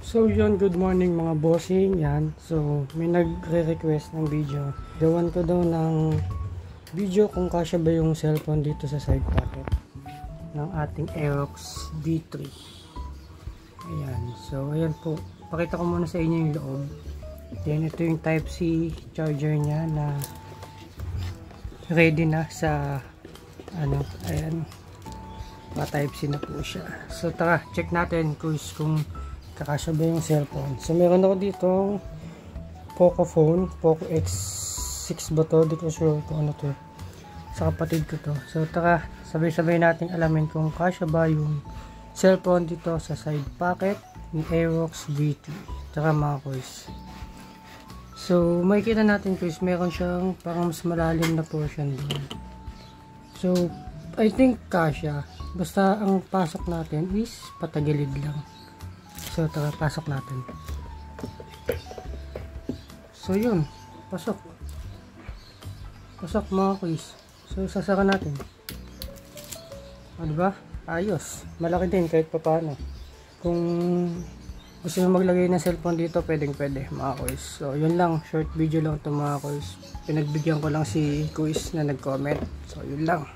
So yun, good morning mga bossing. Yan, so may nagre-request ng video. Gawan ko daw ng video kung kasya ba yung cellphone dito sa side pocket ng ating Aerox V3. Ayan, so ayan po, pakita ko muna sa inyo yung loob. Then ito yung type C charger nya na ready na sa ano, ayan, type C na po siya. So tara, check natin kung kakasya ba yung cellphone. So meron ako dito Poco phone, Poco X6 ba to? Di ko sure kung ano to, sa kapatid ko to. So tara, sabay-sabay natin alamin kung kasya ba yung cellphone dito sa side pocket ni Aerox V3. Tara mga boys. So makikita natin guys, meron siyang parang mas malalim na portion doon. So I think kasya, basta ang pasok natin is patagilid lang. So tara, pasok natin. So yun, pasok mga quiz. So sasara natin. O diba? Ayos, malaki din kahit pa paano. Kung gusto nyo maglagay ng cellphone dito, pwede mga quiz. So yun lang, short video lang ito mga quiz. Pinagbigyan ko lang si quiz na nag-comment. So yun lang.